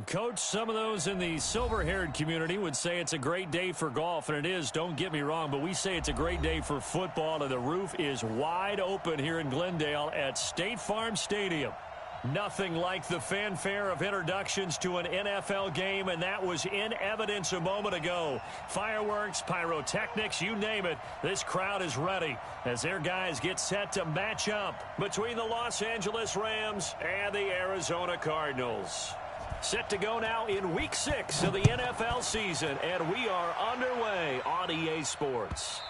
Coach, some of those in the silver-haired community would say it's a great day for golf, and it is, don't get me wrong, but we say it's a great day for football, and the roof is wide open here in Glendale at State Farm Stadium. Nothing like the fanfare of introductions to an NFL game, and that was in evidence a moment ago. Fireworks, pyrotechnics, you name it, this crowd is ready as their guys get set to match up between the Los Angeles Rams and the Arizona Cardinals. Set to go now in Week 6 of the NFL season, and we are underway on EA Sports.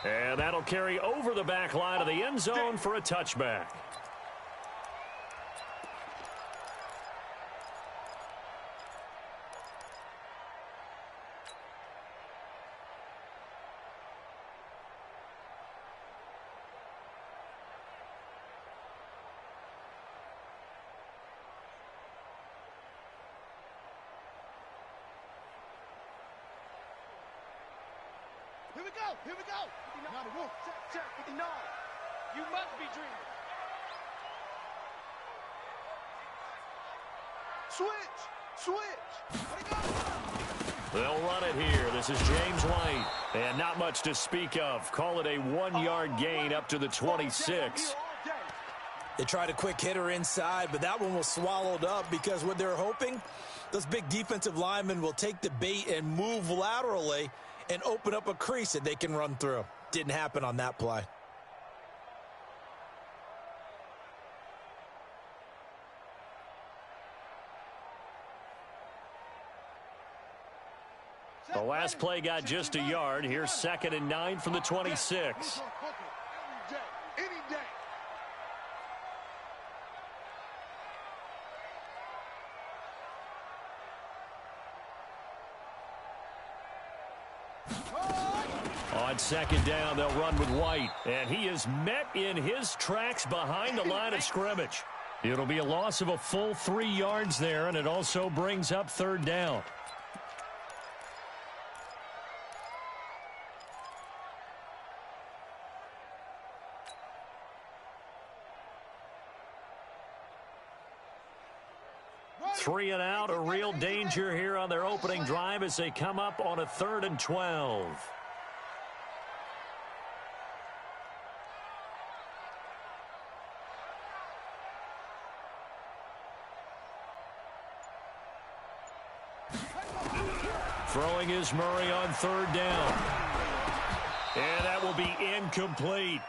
And that'll carry over the back line of the end zone for a touchback. Here we go. Here we go. 59. Check. 59. You must be dreaming. Switch. They'll run it here. This is James White. And not much to speak of. Call it a 1-yard gain up to the 26. They tried a quick hitter inside, but that one was swallowed up because what they're hoping, those big defensive linemen will take the bait and move laterally and open up a crease that they can run through. Didn't happen on that play. The last play got just a yard. Here's 2nd and 9 from the 26. On 2nd down, they'll run with White. And he is met in his tracks behind the line of scrimmage. It'll be a loss of a full 3 yards there, and it also brings up 3rd down. Three and out, a real danger here on their opening drive as they come up on a 3rd and 12. Throwing is Murray on 3rd down. And that will be incomplete.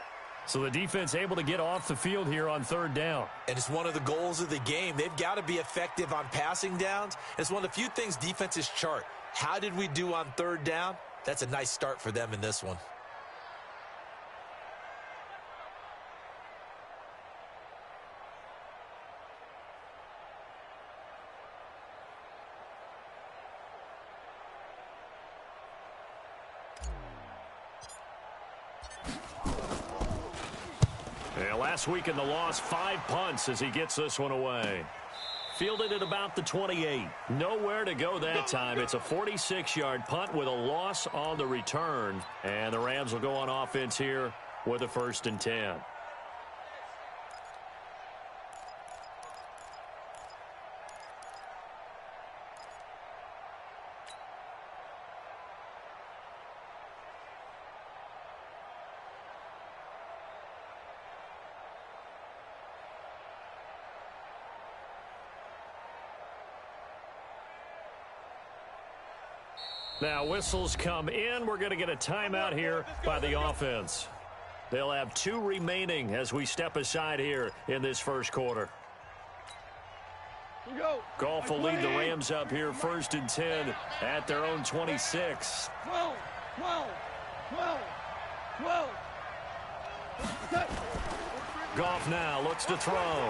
So the defense able to get off the field here on 3rd down. And it's one of the goals of the game. They've got to be effective on passing downs. It's one of the few things defenses chart. How did we do on 3rd down? That's a nice start for them in this one. Last week in the loss, 5 punts as he gets this one away. Fielded at about the 28. Nowhere to go that time. It's a 46-yard punt with a loss on the return. And the Rams will go on offense here with a 1st and 10. Now whistles come in. We're going to get a timeout here by the offense. They'll have 2 remaining as we step aside here in this first quarter. Goff will lead the Rams up here 1st and 10 at their own 26. 12. Goff now looks to throw.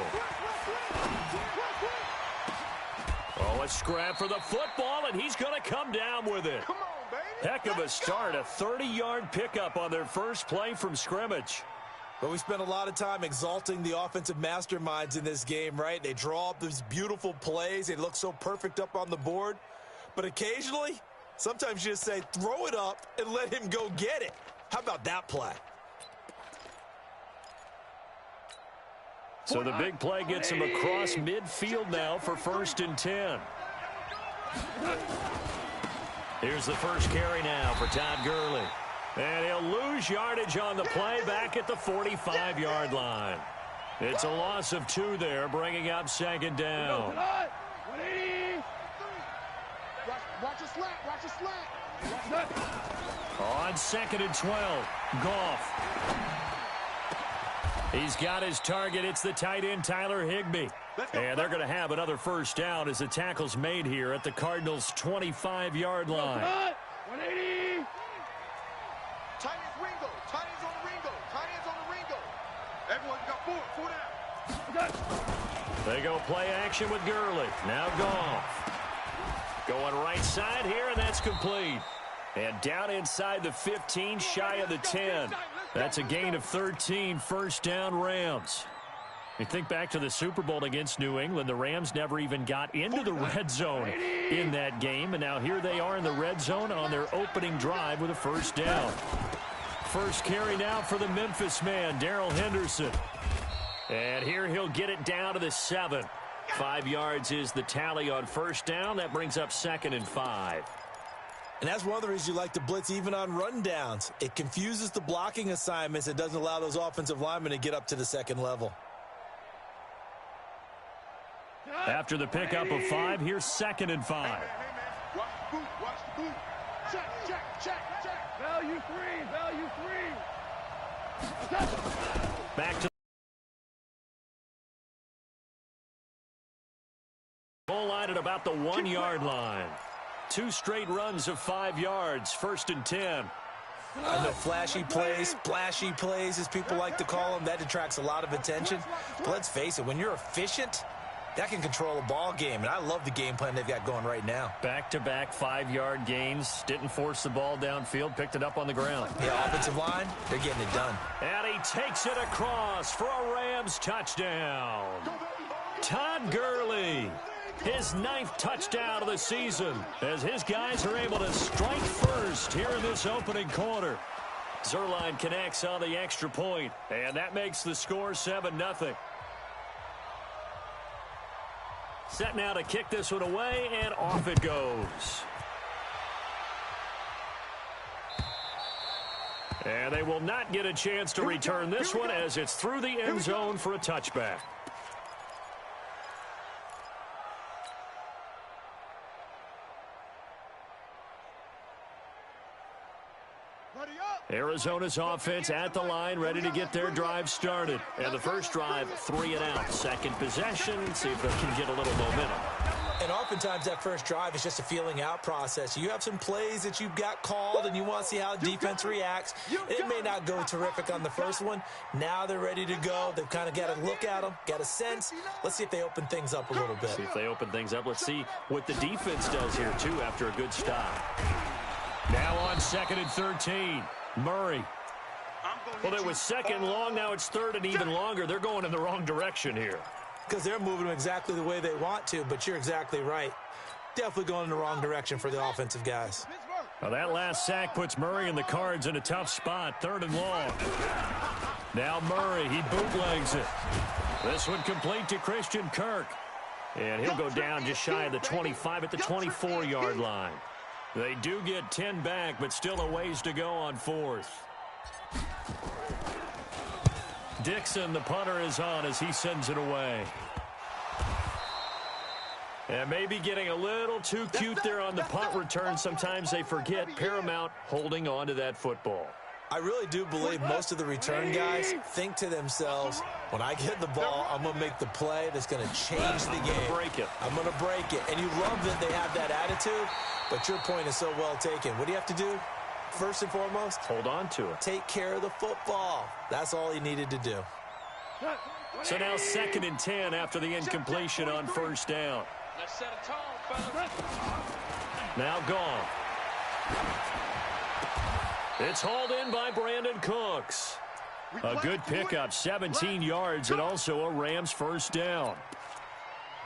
Oh, a scrap for the football, and he's going to come down with it. Come on, baby. Heck of a start, a 30-yard pickup on their first play from scrimmage. But we spent a lot of time exalting the offensive masterminds in this game, right? They draw up these beautiful plays. They look so perfect up on the board. But occasionally, sometimes you just say, throw it up and let him go get it. How about that play? So the big play gets him across midfield now for 1st and 10. Here's the first carry now for Todd Gurley. And he'll lose yardage on the play back at the 45-yard line. It's a loss of 2 there, bringing up second down. Watch a slant. Watch a slant. On 2nd and 12, Goff. He's got his target. It's the tight end, Tyler Higbee. And they're going to have another first down as the tackle's made here at the Cardinals' 25-yard line. 180. Tight ends Ringo. Tight ends on the Ringo. Tight ends on the Ringo. Everyone got 4 down. They go play action with Gurley. Now Goff. Going right side here, and that's complete. And down inside the 15, shy of the 10. That's a gain of 13, first down Rams. You think back to the Super Bowl against New England, the Rams never even got into the red zone in that game, and now here they are in the red zone on their opening drive with a first down. First carry now for the Memphis man, Darrell Henderson. And here he'll get it down to the 7. 5 yards is the tally on first down. That brings up 2nd and 5. And that's one of the reasons you like to blitz even on rundowns. It confuses the blocking assignments. It doesn't allow those offensive linemen to get up to the second level. After the pickup of 5, here's 2nd and 5. Hey, man. Watch the boot. Watch the boot. Check. Value 3. Back to goal line at about the 1-yard line. 2 straight runs of 5 yards, 1st and 10. And the flashy plays, splashy plays, as people like to call them, that attracts a lot of attention. But let's face it, when you're efficient, that can control a ball game. And I love the game plan they've got going right now. Back-to-back 5-yard gains. Didn't force the ball downfield. Picked it up on the ground. Yeah, offensive line, they're getting it done. And he takes it across for a Rams touchdown. Todd Gurley. His 9th touchdown of the season as his guys are able to strike first here in this opening quarter. Zerline connects on the extra point, and that makes the score 7-0. Set now to kick this one away, and off it goes. And they will not get a chance to return this one as it's through the end zone for a touchback. Arizona's offense at the line, ready to get their drive started. And the first drive, 3 and out. Second possession, see if they can get a little momentum. And oftentimes that first drive is just a feeling out process. You have some plays that you've got called and you want to see how defense reacts. It may not go terrific on the first one. Now they're ready to go. They've kind of got to look at them, got a sense. Let's see if they open things up a little bit. See if they open things up. Let's see what the defense does here, too, after a good stop. Now on 2nd and 13. Murray. Well, it was 2nd long. Now it's 3rd and even longer. They're going in the wrong direction here. Because they're moving them exactly the way they want to, but you're exactly right. Definitely going in the wrong direction for the offensive guys. Well, that last sack puts Murray and the Cards in a tough spot. 3rd and long. Now Murray, he bootlegs it. This one complete to Christian Kirk. And he'll go down just shy of the 25 at the 24-yard line. They do get 10 back, but still a ways to go on 4th. Dixon, the punter, is on as he sends it away. And maybe getting a little too cute there on the punt return. Sometimes they forget Paramount holding on to that football. I really do believe most of the return guys think to themselves, when I get the ball, I'm going to make the play that's going to change the game. I'm going to break it. And you love that they have that attitude, but your point is so well taken. What do you have to do? First and foremost, hold on to it. Take care of the football. That's all he needed to do. So now 2nd and 10 after the incompletion on first down. Let's set a tone, fellas. Now gone. It's hauled in by Brandon Cooks. A good pickup, 17 yards, and also a Rams first down.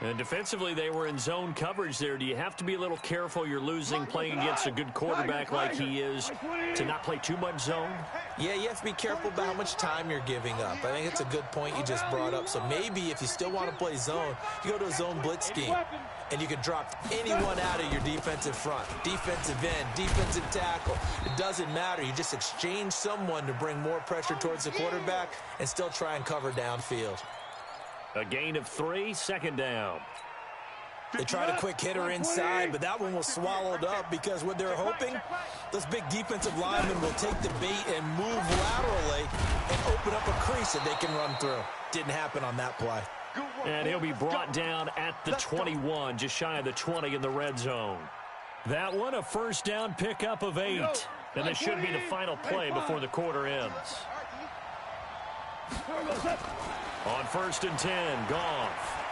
And defensively, they were in zone coverage there. Do you have to be a little careful you're losing playing against a good quarterback like he is to not play too much zone? Yeah, you have to be careful about how much time you're giving up. I think it's a good point you just brought up. So maybe if you still want to play zone, you go to a zone blitz scheme. and you can drop anyone out of your defensive front. Defensive end, defensive tackle. It doesn't matter. You just exchange someone to bring more pressure towards the quarterback and still try and cover downfield. A gain of 3, second down. They tried a quick hitter inside, but that one was swallowed up because what they're hoping, those big defensive linemen will take the bait and move laterally and open up a crease that they can run through. Didn't happen on that play. And he'll be brought down at the 21, just shy of the 20 in the red zone. That one, a first down pickup of 8. And this should be the final play before the quarter ends. On 1st and 10, Goff.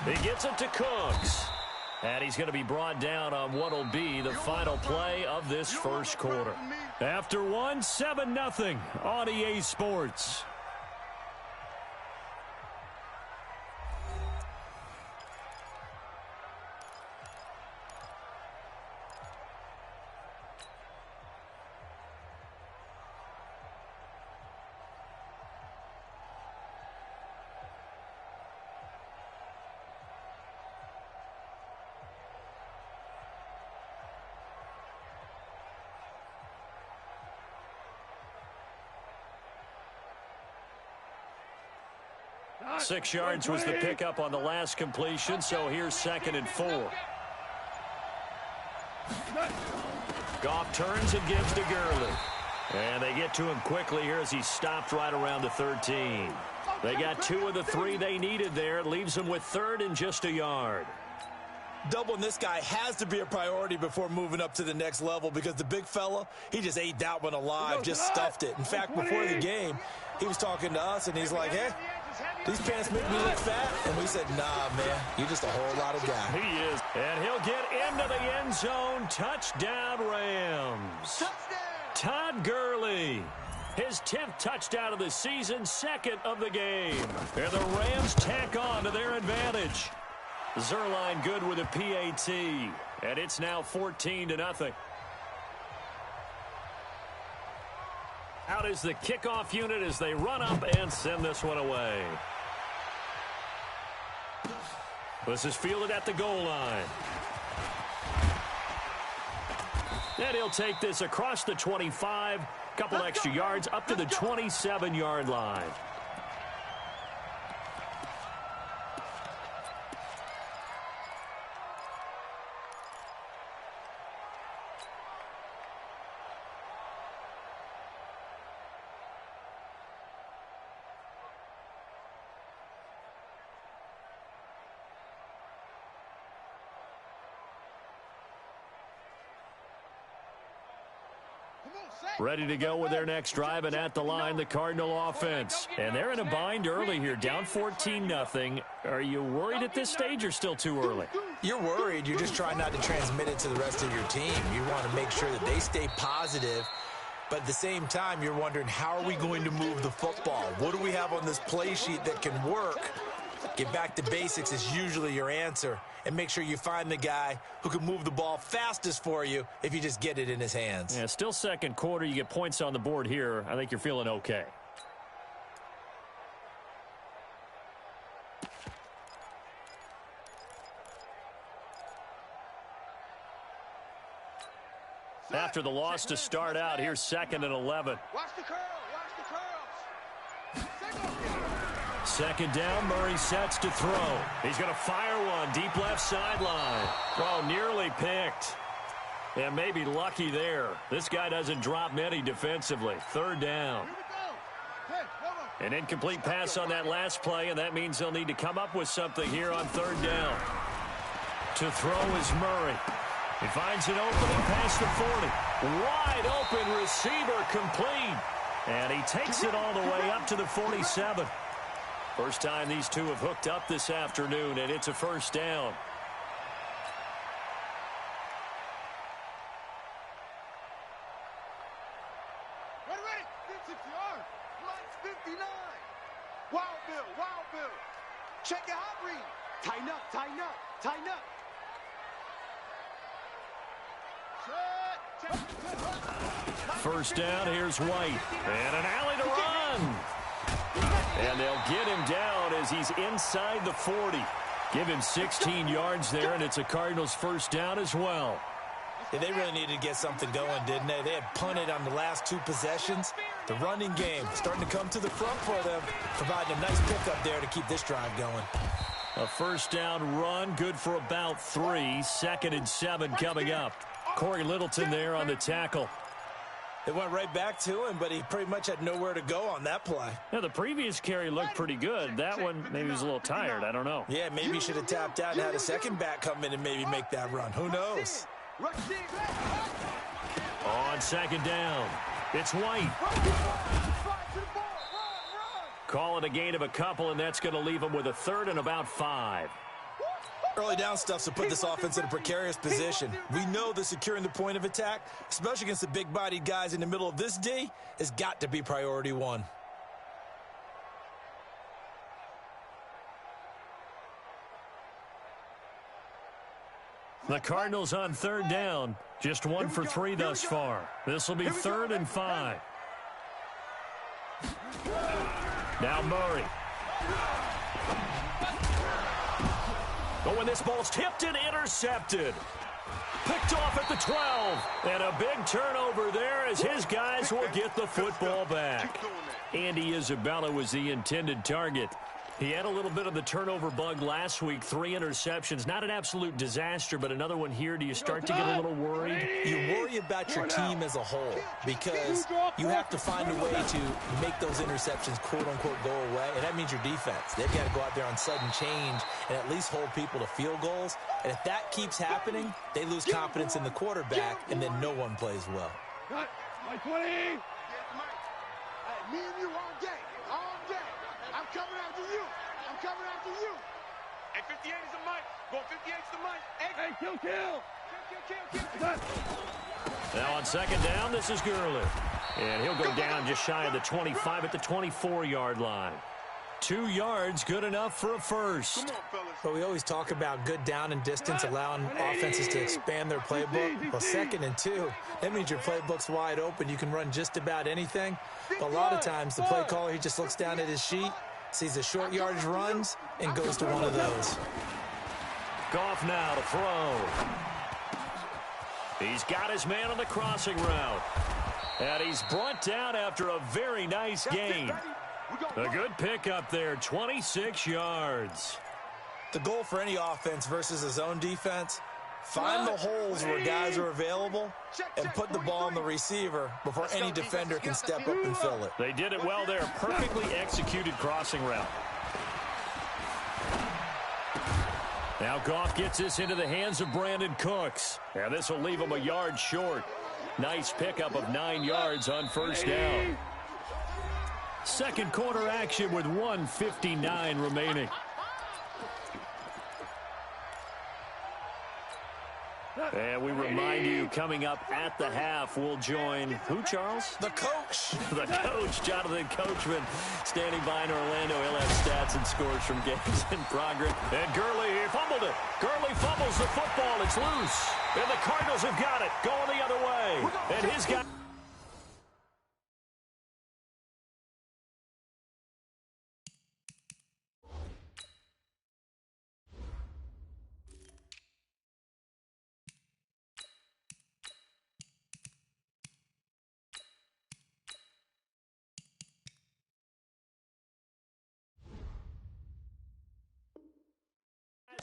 He gets it to Cooks. And he's going to be brought down on what will be the final play of this first quarter. After one, 7-0 on EA Sports. Six yards was the pickup on the last completion, so here's 2nd and 4. Goff turns and gives to Gurley. And they get to him quickly here as he stopped right around the 13. They got 2 of the 3 they needed there. It leaves them with 3rd and just a yard. Doubling this guy has to be a priority before moving up to the next level because the big fella, he just ate that one alive, just stuffed it. In fact, before the game, he was talking to us, and he's like, hey, these pants make me look fat. And we said, nah, man, you're just a whole lot of guy. He is. And he'll get into the end zone. Touchdown, Rams. Todd Gurley. His 10th touchdown of the season, 2nd of the game. And the Rams tack on to their advantage. Zerline good with a PAT. And it's now 14-0. Out is the kickoff unit as they run up and send this one away. This is fielded at the goal line. And he'll take this across the 25. Couple extra yards up to the 27-yard line. Ready to go with their next drive, and at the line, the Cardinal offense. And they're in a bind early here, down 14-0. Are you worried at this stage or still too early? You're worried. You're just trying not to transmit it to the rest of your team. You want to make sure that they stay positive. But at the same time, you're wondering, how are we going to move the football? What do we have on this play sheet that can work? Get back to basics is usually your answer. And make sure you find the guy who can move the ball fastest for you if you just get it in his hands. Yeah, still second quarter. You get points on the board here. I think you're feeling okay. After the loss to start out, here's 2nd and 11. Watch the curl. Watch the curls. 2nd down, Murray sets to throw. He's going to fire one deep left sideline. Oh, nearly picked. And maybe lucky there. This guy doesn't drop many defensively. 3rd down. An incomplete pass on that last play, and that means they'll need to come up with something here on 3rd down. To throw is Murray. He finds an opening past the 40. Wide open receiver complete. And he takes it all the way up to the 47. First time these two have hooked up this afternoon, and it's a first down. Ready. 50 yard. Lights 59. Wild Bill. Check your hot read. Tighten up. First down, here's White. And an alley to run. And they'll get him down as he's inside the 40. Give him 16 yards there, and it's a Cardinals first down as well. Yeah, they really needed to get something going, didn't they? They had punted on the last 2 possessions. The running game starting to come to the front for them, providing a nice pickup there to keep this drive going. A first down run, good for about 3. 2nd and 7 coming up. Corey Littleton there on the tackle. It went right back to him, but he pretty much had nowhere to go on that play. Now, the previous carry looked pretty good. That one, maybe he was a little tired. I don't know. Yeah, maybe he should have tapped out and had a second back come in and maybe make that run. Who knows? On 2nd down, it's White. Call it a gain of a couple, and that's going to leave him with a 3rd and about 5. Early down stuff to put this offense in a precarious position. We know that securing the point of attack, especially against the big-bodied guys in the middle of this D, has got to be priority 1. The Cardinals on 3rd down, just 1 for 3 thus far. This will be 3rd and 5. Now Murray. Oh, and this ball's tipped and intercepted. Picked off at the 12. And a big turnover there as his guys will get the football back. Andy Isabella was the intended target. He had a little bit of the turnover bug last week. 3 interceptions. Not an absolute disaster, but another one here. Do you start to get a little worried? You worry about your team as a whole because you have to find a way to make those interceptions, quote-unquote, go away, and that means your defense. They've got to go out there on sudden change and at least hold people to field goals. And if that keeps happening, they lose confidence in the quarterback, and then no one plays well. Cut. 20. Me and you all day. All day. I'm coming after you. I'm coming after you. Hey, 58 is the mic. Going 58 is the mic. Hey, kill. Now on 2nd down, this is Gurley. And he'll go down just shy of the 25 at the 24-yard line. 2 yards, good enough for a first. Come on, fellas. But we always talk about good down and distance, allowing offenses to expand their playbook. Well, 2nd and 2, that means your playbook's wide open. You can run just about anything. But a lot of times, the play caller, he just looks down at his sheet, sees the short yardage runs, and goes to one of those. Goff now to throw. He's got his man on the crossing route. And he's brought down after a very nice gain. A good pickup there, 26 yards. The goal for any offense versus his own defense, find the holes where guys are available and put the ball on the receiver before any defender can step up and fill it. They did it well there. Perfectly executed crossing route. Now Goff gets this into the hands of Brandon Cooks. And this will leave him a yard short. Nice pickup of 9 yards on first down. Second quarter action with 1:59 remaining. And we remind you, coming up at the half, we'll join who, Charles? The coach. The coach, Jonathan Coachman, standing by in Orlando. He'll have stats and scores from games in progress. And Gurley, he fumbled it. Gurley fumbles the football. It's loose. And the Cardinals have got it, going the other way. And his guy...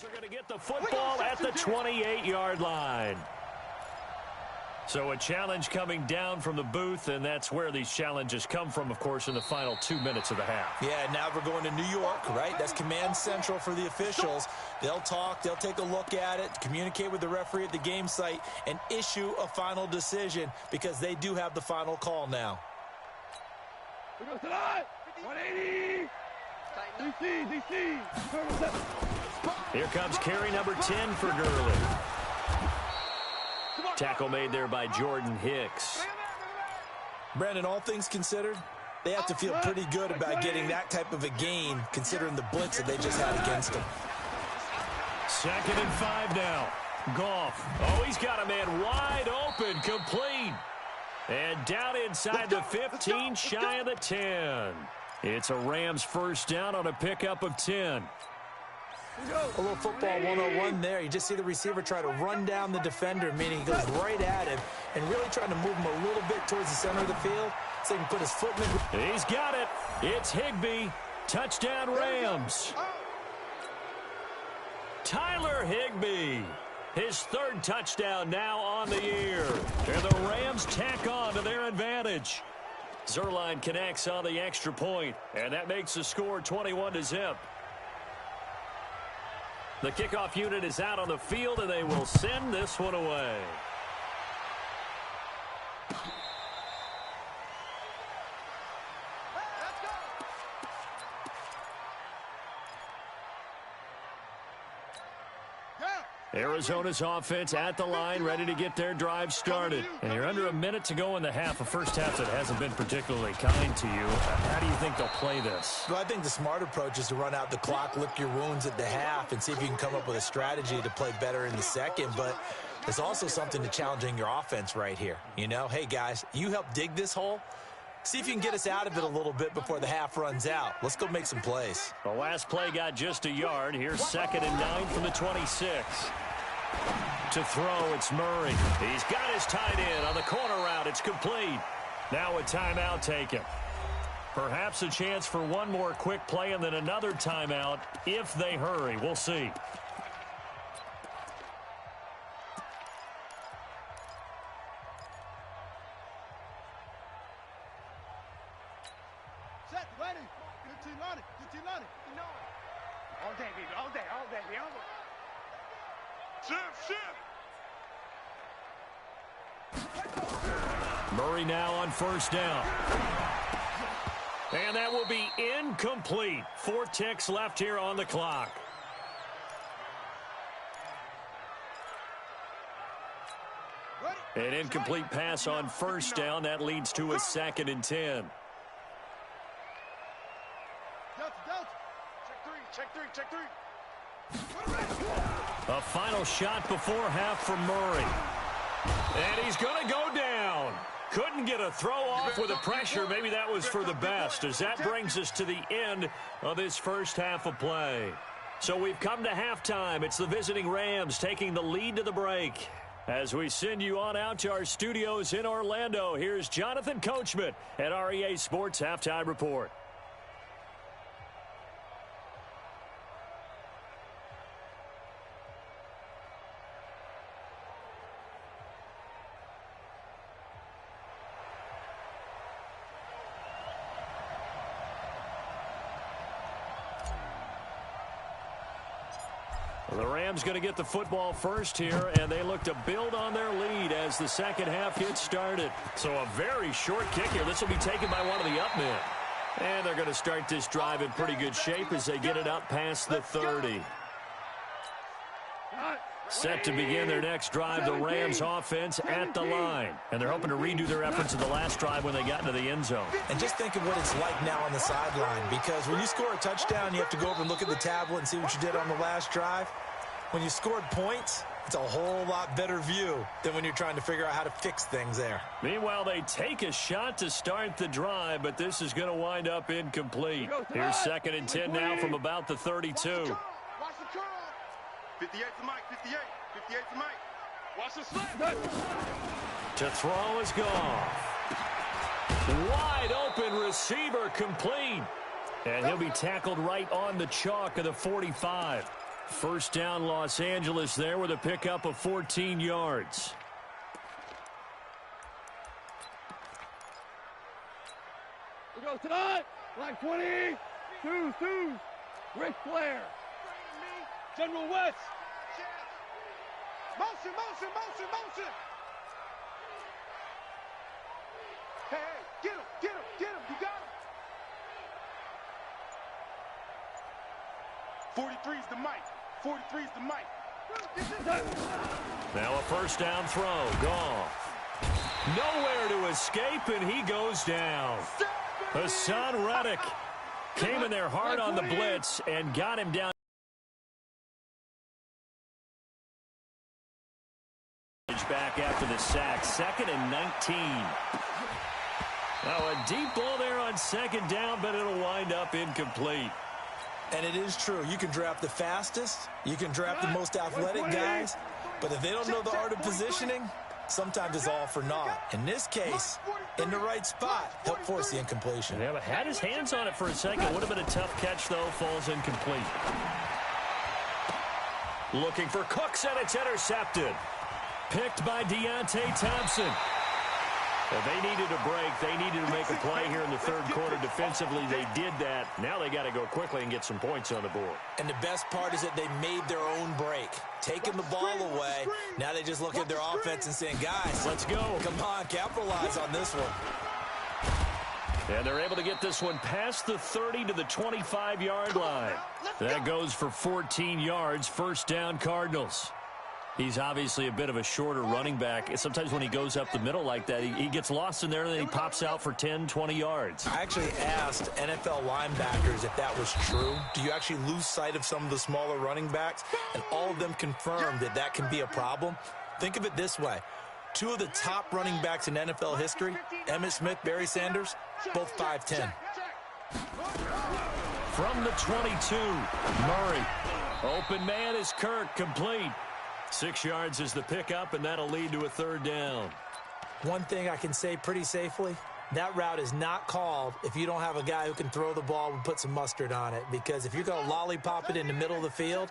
are going to get the football at the 28-yard line. So a challenge coming down from the booth, and that's where these challenges come from, of course, in the final 2 minutes of the half. Yeah, now we're going to New York, right? That's command central for the officials. They'll talk, they'll take a look at it, communicate with the referee at the game site, and issue a final decision because they do have the final call now. 180. DC. Here comes carry number 10 for Gurley. Tackle made there by Jordan Hicks. Brandon, all things considered, they have to feel pretty good about getting that type of a gain considering the blitz that they just had against them. 2nd and 5 now. Goff. Oh, he's got a man wide open, complete. And down inside the 15, shy of the 10. It's a Rams first down on a pickup of 10. A little football 101 there. You just see the receiver try to run down the defender, meaning he goes right at him and really trying to move him a little bit towards the center of the field so he can put his foot in the... He's got it. It's Higbee. Touchdown, Rams. Tyler Higbee. His third touchdown now on the year. And the Rams tack on to their advantage. Zerline connects on the extra point, and that makes the score 21-0. The kickoff unit is out on the field, and they will send this one away. Arizona's offense at the line, ready to get their drive started. And you're under a minute to go in the half, a first half that hasn't been particularly kind to you. How do you think they'll play this? Well, I think the smart approach is to run out the clock, lick your wounds at the half, and see if you can come up with a strategy to play better in the second. But there's also something to challenging your offense right here. You know, hey, guys, you help dig this hole. See if you can get us out of it a little bit before the half runs out. Let's go make some plays. The last play got just a yard. Here's 2nd and 9 from the 26. To throw, it's Murray. He's got his tight end on the corner route. It's complete. Now a timeout taken. Perhaps a chance for one more quick play and then another timeout if they hurry. We'll see. Set, ready. 15 on it. 15 on it. All day, baby. All day. All day. All day. Shift. Murray now on first down. And that will be incomplete. 4 ticks left here on the clock. An incomplete pass on first down. That leads to a 2nd and 10. Check three. A final shot before half from Murray. And he's going to go down. Couldn't get a throw off with the pressure. Maybe that was for the best, as that brings us to the end of this first half of play. So we've come to halftime. It's the visiting Rams taking the lead to the break. As we send you on out to our studios in Orlando, here's Jonathan Coachman at REA Sports Halftime Report. The Rams going to get the football first here, and they look to build on their lead as the second half gets started. So a very short kick here. This will be taken by one of the up men. And they're going to start this drive in pretty good shape as they get it up past the 30. Set to begin their next drive, the Rams offense at the line. And they're hoping to redo their efforts of the last drive when they got into the end zone. And just think of what it's like now on the sideline, because when you score a touchdown, you have to go over and look at the tablet and see what you did on the last drive. When you scored points, it's a whole lot better view than when you're trying to figure out how to fix things there. Meanwhile, they take a shot to start the drive, but this is going to wind up incomplete. Here's 2nd and 10 now from about the 32. Watch the curl. 58 to Mike. 58 to Mike. Watch the slip. To throw is gone. Wide open receiver complete. And he'll be tackled right on the chalk of the 45. First down, Los Angeles there with a pickup of 14 yards. We go tonight. Line 20. Two. Ric Flair. General West. Motion. Hey, get him. You got him. 43's the mic. Now a first down throw. Goff. Nowhere to escape, and he goes down. Hassan Reddick came in there hard on the blitz and got him down. Back after the sack. 2nd and 19. Now a deep ball there on 2nd down, but it'll wind up incomplete. And it is true. You can draft the fastest. You can draft the most athletic guys. But if they don't know the art of positioning, sometimes it's all for naught. In this case, in the right spot, help force the incompletion. Yeah, but had his hands on it for a second. Would have been a tough catch, though. Falls incomplete. Looking for Cooks, and it's intercepted. Picked by Deontay Thompson. Well, they needed a break. They needed to make a play here in the third quarter. Defensively, they did that. Now they got to go quickly and get some points on the board. And the best part is that they made their own break. Taking the ball away. Now they just look at their offense and saying, guys, let's go. Come on, capitalize on this one. And they're able to get this one past the 30 to the 25-yard line. That goes for 14 yards. First down, Cardinals. He's obviously a bit of a shorter running back. Sometimes when he goes up the middle like that, he gets lost in there, and then he pops out for 10, 20 yards. I actually asked NFL linebackers if that was true. Do you actually lose sight of some of the smaller running backs? And all of them confirmed that that can be a problem. Think of it this way. Two of the top running backs in NFL history, Emmitt Smith, Barry Sanders, both 5'10". From the 22, Murray. Open man is Kirk, complete. 6 yards is the pickup, and that'll lead to a third down. One thing I can say pretty safely, that route is not called if you don't have a guy who can throw the ball and put some mustard on it. Because if you're going to lollipop it in the middle of the field,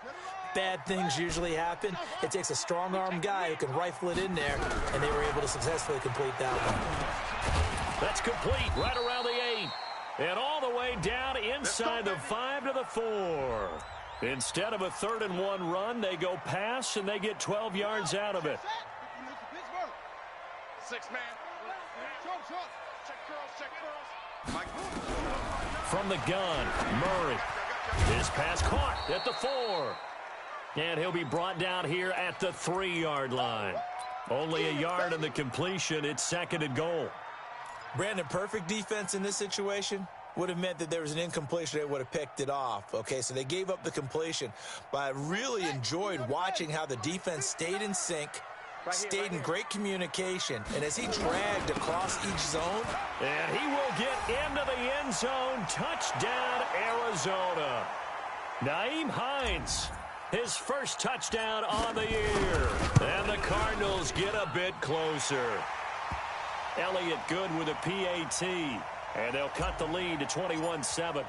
bad things usually happen. It takes a strong-arm guy who can rifle it in there, and they were able to successfully complete that one. That's complete right around the 8. And all the way down inside the 5 to the 4. Instead of a 3rd-and-1 run, they go pass, and they get 12 yards out of it. 6-man. From the gun, Murray. His pass caught at the 4. And he'll be brought down here at the 3-yard line. Only a yard on the completion. It's 2nd and goal. Brandon, perfect defense in this situation would have meant that there was an incompletion. They would have picked it off. Okay, so they gave up the completion. But I really enjoyed watching how the defense stayed in sync, stayed in great communication. And as he dragged across each zone. And he will get into the end zone. Touchdown, Arizona. Nyheim Hines, his first touchdown on the year. And the Cardinals get a bit closer. Elliott good with a PAT. And they'll cut the lead to 21-7.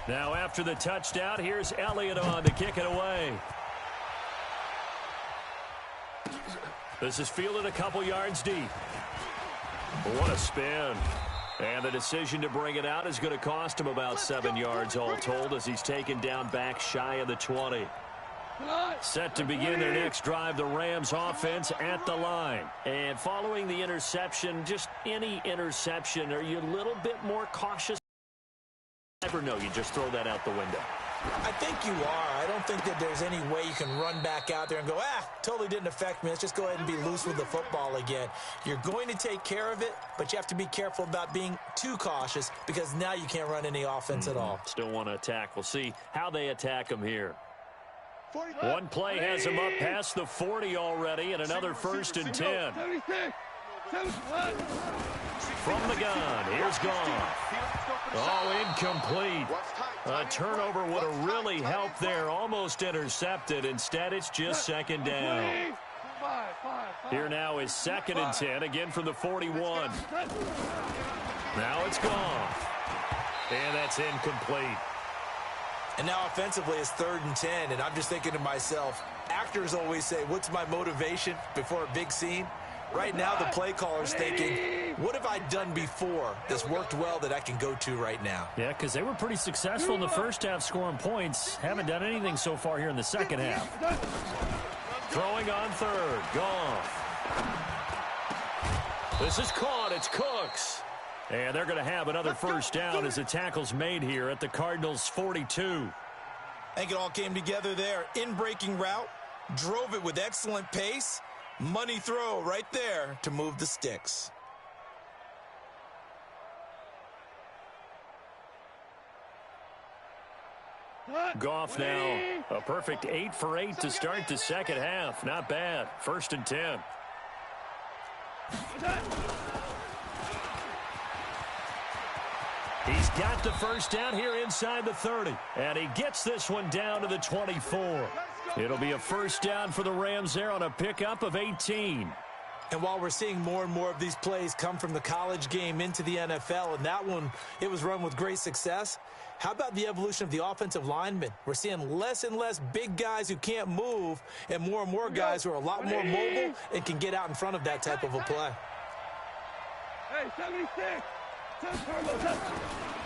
Now after the touchdown, here's Elliott on to kick it away. This is fielded a couple yards deep. What a spin. And the decision to bring it out is going to cost him about 7 yards all told as he's taken down back shy of the 20. Set to begin their next drive, the Rams offense at the line. And following the interception, just any interception, are you a little bit more cautious? Or no, you just throw that out the window? I think you are. I don't think that there's any way you can run back out there and go, totally didn't affect me. Let's just go ahead and be loose with the football again. You're going to take care of it, but you have to be careful about being too cautious because now you can't run any offense at all. Still want to attack. We'll see how they attack him here. One play has him up past the 40 already, and another 1st and 10. From the gun, here's Goff. Oh, incomplete. A turnover would have really helped there. Almost intercepted. Instead, it's just 2nd down. Here now is 2nd and 10, again from the 41. Now it's Goff. And that's incomplete. And now offensively it's 3rd and 10, and I'm just thinking to myself, actors always say, what's my motivation before a big scene? Right now the play caller's thinking, what have I done before that's worked well that I can go to right now? Yeah, because they were pretty successful in the first half scoring points. Haven't done anything so far here in the second half. Throwing on 3rd, Goff. This is caught, it's Cooks. And they're going to have another 1st down as the tackle's made here at the Cardinals' 42. I think it all came together there. In-breaking route, drove it with excellent pace. Money throw right there to move the sticks. Goff now, a perfect 8 for 8 to start the second half. Not bad. 1st and 10. He's got the first down here inside the 30. And he gets this one down to the 24. It'll be a first down for the Rams there on a pickup of 18. And while we're seeing more and more of these plays come from the college game into the NFL, and that one, it was run with great success, how about the evolution of the offensive linemen? We're seeing less and less big guys who can't move and more guys who are a lot more mobile and can get out in front of that type of a play. Hey, 76.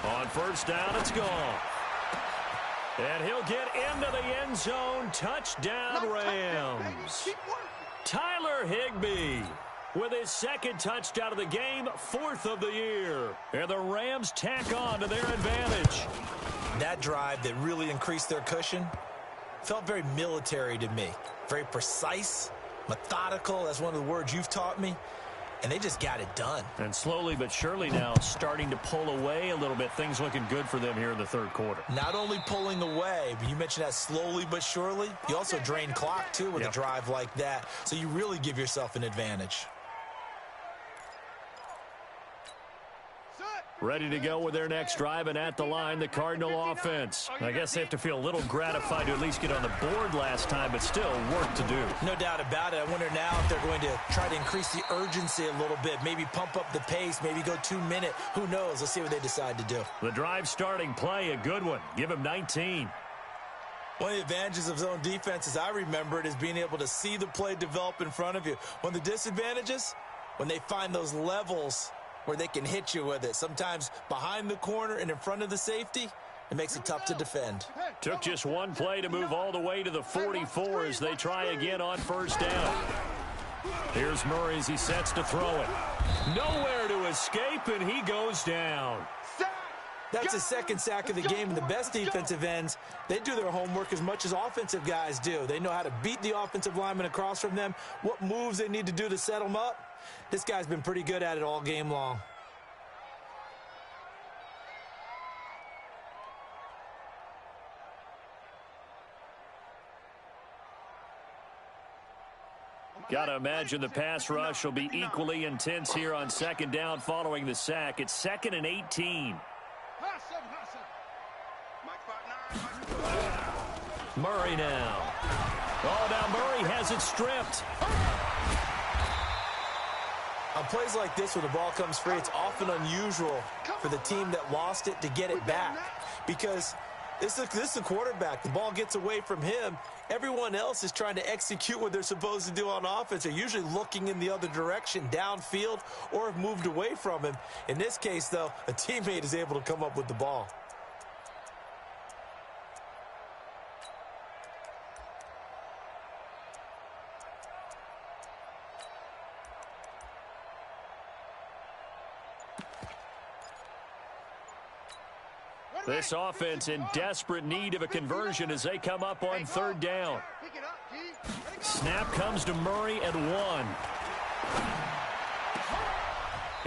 On first down, it's gone. And he'll get into the end zone. Touchdown, Rams. Tyler Higbee with his second touchdown of the game, 4th of the year. And the Rams tack on to their advantage. That drive that really increased their cushion felt very military to me. Very precise, methodical. That's one of the words you've taught me. And they just got it done. And slowly but surely now starting to pull away a little bit. Things looking good for them here in the third quarter. Not only pulling away, but you mentioned that slowly but surely. You also drain clock, too, with a drive like that. So you really give yourself an advantage. Ready to go with their next drive, and at the line, the Cardinal offense. I guess they have to feel a little gratified to at least get on the board last time, but still work to do. No doubt about it. I wonder now if they're going to try to increase the urgency a little bit, maybe pump up the pace, maybe go 2-minute. Who knows? Let's see what they decide to do. The drive starting play, a good one. Give him 19. One of the advantages of zone defense, as I remember it, is being able to see the play develop in front of you. One of the disadvantages, when they find those levels where they can hit you with it. Sometimes behind the corner and in front of the safety, it makes it tough to defend. Took just one play to move all the way to the 44 as they try again on first down. Here's Murray as he sets to throw it. Nowhere to escape, and he goes down. That's his second sack of the game, and the best defensive ends, they do their homework as much as offensive guys do. They know how to beat the offensive lineman across from them, what moves they need to do to set them up. This guy's been pretty good at it all game long. Got to imagine the pass rush will be equally intense here on second down following the sack. It's 2nd and 18. Murray now. Oh, now Murray has it stripped. On plays like this where the ball comes free, it's often unusual for the team that lost it to get it back. Because this is a quarterback. The ball gets away from him. Everyone else is trying to execute what they're supposed to do on offense. They're usually looking in the other direction, downfield, or have moved away from him. In this case, though, a teammate is able to come up with the ball. This offense in desperate need of a conversion as they come up on third down. Snap comes to Murray at 1.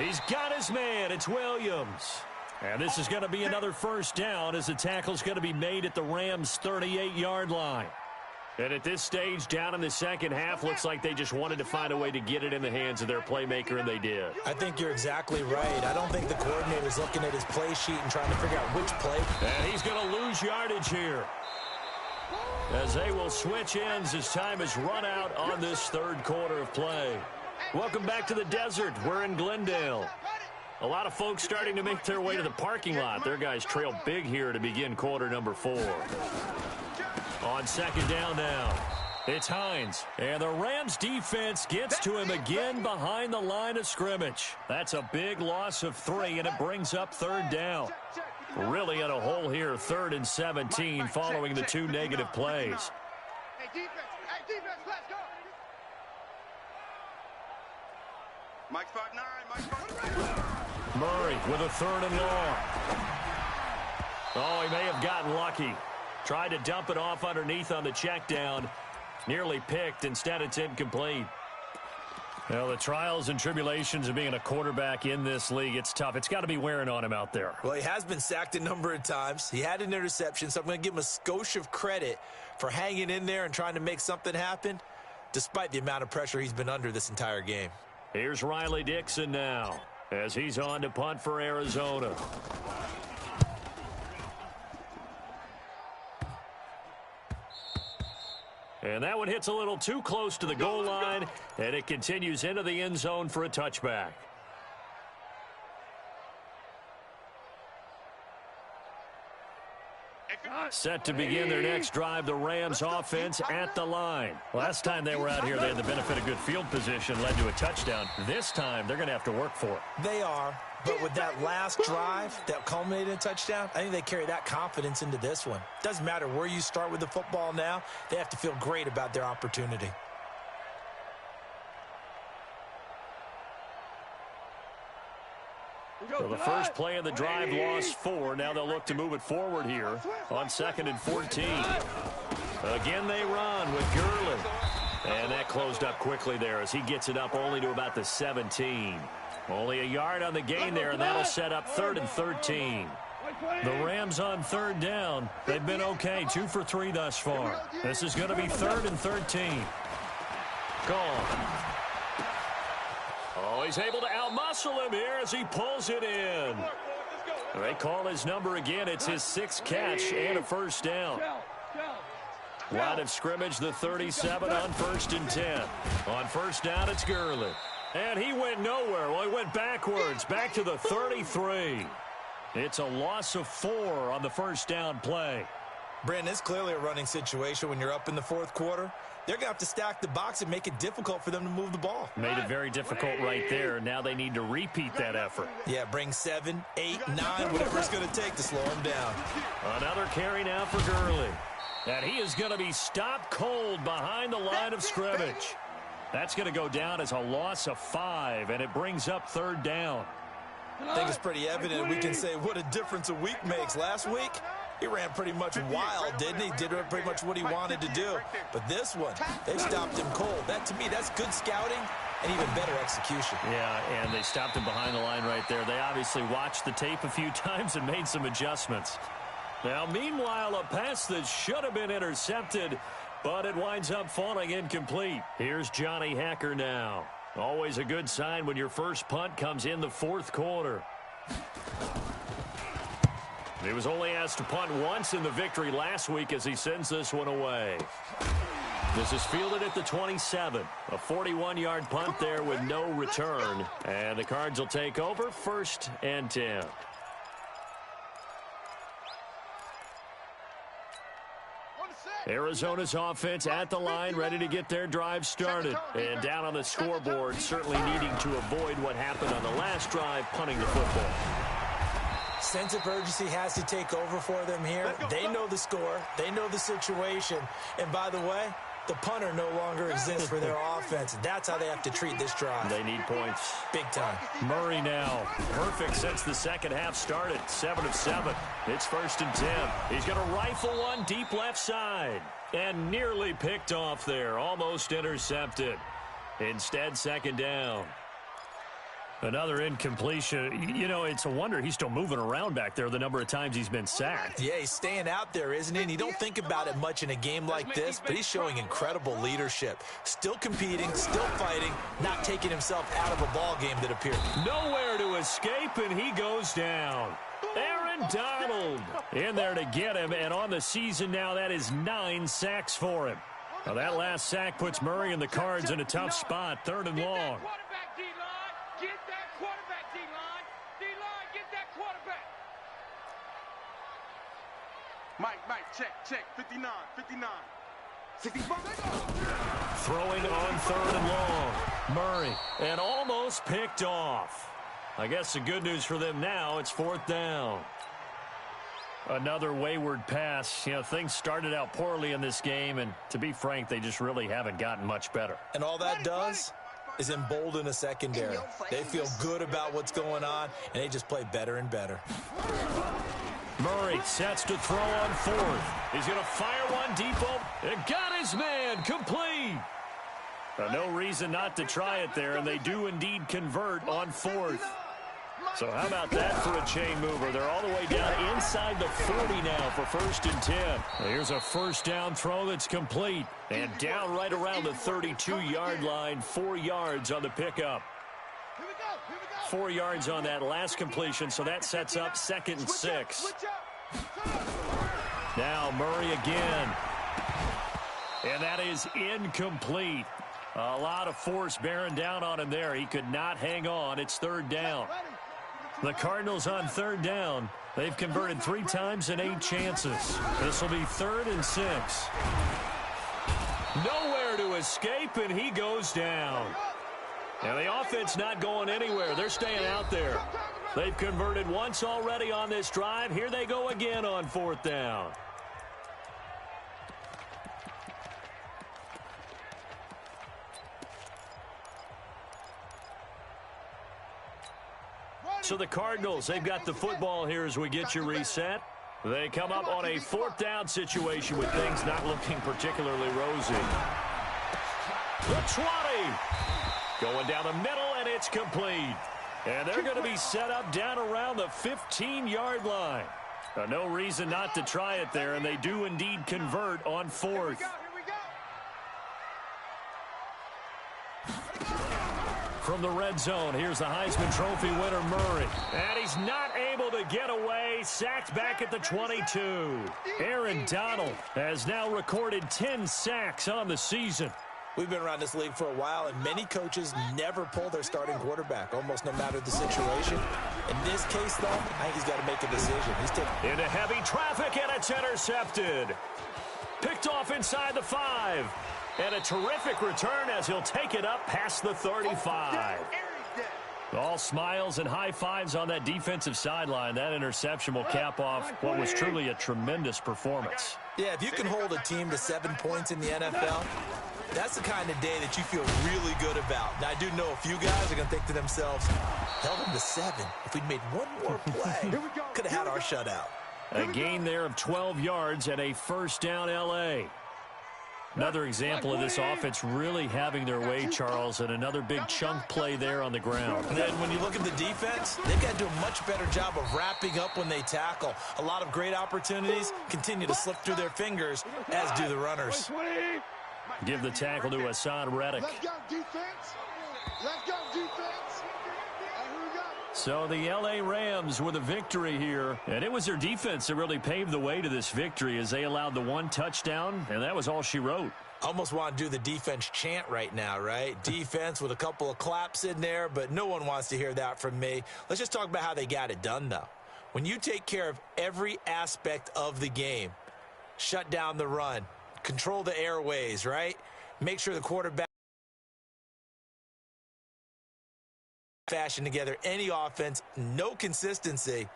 He's got his man. It's Williams. And this is going to be another first down as the tackle's going to be made at the Rams' 38-yard line. And at this stage, down in the second half, looks like they just wanted to find a way to get it in the hands of their playmaker, and they did. I think you're exactly right. I don't think the coordinator's looking at his play sheet and trying to figure out which play. And he's going to lose yardage here, as they will switch ends as time is run out on this third quarter of play. Welcome back to the desert. We're in Glendale. A lot of folks starting to make their way to the parking lot. Their guys trail big here to begin quarter number 4. On second down now, it's Hines. And the Rams defense gets to him again behind the line of scrimmage. That's a big loss of 3, and it brings up third down. Really in a hole here, 3rd and 17 following the 2 negative plays. Hey, defense, let's go. Mike 5'9", Mike 5'9". Murray with a 3rd and long. Oh, he may have gotten lucky. Tried to dump it off underneath on the check down. Nearly picked. Instead, it's incomplete. Well, the trials and tribulations of being a quarterback in this league, it's tough. It's got to be wearing on him out there. Well, he has been sacked a number of times. He had an interception, so I'm going to give him a skosh of credit for hanging in there and trying to make something happen, despite the amount of pressure he's been under this entire game. Here's Riley Dixon now. as he's on to punt for Arizona. And that one hits a little too close to the goal line, and it continues into the end zone for a touchback. Set to begin their next drive, the Rams offense at the line. Last time they were out here, they had the benefit of good field position, led to a touchdown. This time, they're going to have to work for it. They are, but with that last drive that culminated in a touchdown, I think they carry that confidence into this one. Doesn't matter where you start with the football now, they have to feel great about their opportunity. So the first play of the drive lost 4. Now they'll look to move it forward here on 2nd and 14. Again, they run with Gurley. And that closed up quickly there as he gets it up only to about the 17. Only a yard on the gain there, and that'll set up 3rd and 13. The Rams on 3rd down. They've been okay, 2 for 3 thus far. This is going to be 3rd and 13. Gone. Oh, he's able to outmuscle him here as he pulls it in. They call his number again. It's his 6th catch and a first down. Line of scrimmage, the 37 on 1st and 10. On first down, it's Gurley. And he went nowhere. Well, he went backwards, back to the 33. It's a loss of 4 on the first down play. Brandon, it's clearly a running situation when you're up in the 4th quarter. They're going to have to stack the box and make it difficult for them to move the ball. Made it very difficult right there. Now they need to repeat that effort. Yeah, bring 7, 8, 9, whatever it's going to take to slow him down. Another carry now for Gurley. And he is going to be stopped cold behind the line of scrimmage. That's going to go down as a loss of 5, and it brings up 3rd down. I think it's pretty evident. We can say what a difference a week makes. Last week, he ran pretty much wild, didn't he? Did pretty much what he wanted to do. But this one, they stopped him cold. That, to me, that's good scouting and even better execution. Yeah, and they stopped him behind the line right there. They obviously watched the tape a few times and made some adjustments. Now, meanwhile, a pass that should have been intercepted, but it winds up falling incomplete. Here's Johnny Hacker now. Always a good sign when your first punt comes in the 4th quarter. He was only asked to punt once in the victory last week as he sends this one away. This is fielded at the 27. A 41-yard punt there with no return. And the Cards will take over 1st and 10. Arizona's offense at the line, ready to get their drive started. And down on the scoreboard, certainly needing to avoid what happened on the last drive, punting the football. Sense of urgency has to take over for them here. They know the score. They know the situation. And by the way, the punter no longer exists for their offense. That's how they have to treat this drive. They need points. Big time. Murray now. Perfect since the second half started. 7 of 7. It's 1st and 10. He's going to rifle one deep left side. And nearly picked off there. Almost intercepted. Instead, 2nd down. Another incompletion. You know, it's a wonder he's still moving around back there the number of times he's been sacked. Yeah, he's staying out there, isn't he? And you don't think about it much in a game like this, but he's showing incredible leadership. Still competing, still fighting, not taking himself out of a ball game that appeared. Nowhere to escape, and he goes down. Aaron Donald in there to get him, and on the season now, that is 9 sacks for him. Now, that last sack puts Murray and the Cards in a tough spot, 3rd and long. Mike, check, 59, 65. Throwing on 3rd and long. Murray, and almost picked off. I guess the good news for them now, it's 4th down. Another wayward pass. You know, things started out poorly in this game, and to be frank, they just really haven't gotten much better. And all that does is embolden a secondary. They feel good about what's going on, and they just play better and better. Murray sets to throw on 4th. He's going to fire one deep open. And got his man complete. No reason not to try it there, and they do indeed convert on 4th. So how about that for a chain mover? They're all the way down inside the 40 now for 1st and 10. Here's a first down throw that's complete. And down right around the 32-yard line, 4 yards on the pickup. 4 yards on that last completion, so that sets up 2nd and 6. Now Murray again. And that is incomplete. A lot of force bearing down on him there. He could not hang on. It's 3rd down. The Cardinals on 3rd down. They've converted 3 times and 8 chances. This will be 3rd and 6. Nowhere to escape, and he goes down. And the offense not going anywhere. They're staying out there. They've converted once already on this drive. Here they go again on 4th down. So the Cardinals, they've got the football here as we get you reset. They come up on a 4th down situation with things not looking particularly rosy. The 20. Going down the middle, and it's complete. And they're going to be set up down around the 15-yard line. No reason not to try it there, and they do indeed convert on 4th. From the red zone, here's the Heisman Trophy winner, Murray. And he's not able to get away. Sacked back at the 22. Aaron Donald has now recorded 10 sacks on the season. We've been around this league for a while, and many coaches never pull their starting quarterback, almost no matter the situation. In this case, though, I think he's got to make a decision. He's taking into heavy traffic, and it's intercepted. Picked off inside the 5. And a terrific return as he'll take it up past the 35. All smiles and high fives on that defensive sideline. That interception will cap off what was truly a tremendous performance. Yeah, if you can hold a team to 7 points in the NFL, that's the kind of day that you feel really good about. Now, I do know a few guys are going to think to themselves, held them to 7. If we'd made one more play, could have had our shutout. A gain there of 12 yards and a 1st down L.A. Another example of this offense really having their way, Charles, and another big chunk play there on the ground. And then when you look at the defense, they've got to do a much better job of wrapping up when they tackle. A lot of great opportunities continue to slip through their fingers, as do the runners. Give the tackle to Hassan Reddick. Let's go, defense. Let's go, defense. So the L.A. Rams with a victory here, and it was their defense that really paved the way to this victory as they allowed the 1 touchdown, and that was all she wrote. Almost want to do the defense chant right now, right? Defense with a couple of claps in there, but no one wants to hear that from me. Let's just talk about how they got it done, though. When you take care of every aspect of the game, shut down the run, control the airways, right? Make sure the quarterback fashion together any offense, no consistency,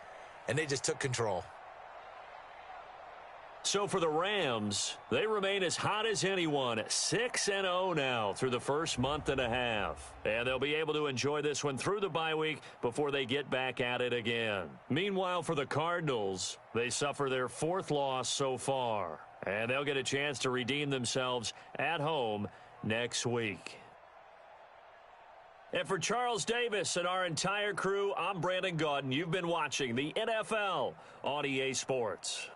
and they just took control. So for the Rams, they remain as hot as anyone, 6-0 now through the first month and a half. And they'll be able to enjoy this one through the bye week before they get back at it again. Meanwhile, for the Cardinals, they suffer their 4th loss so far. And they'll get a chance to redeem themselves at home next week. And for Charles Davis and our entire crew, I'm Brandon Gaudin. You've been watching the NFL on EA Sports.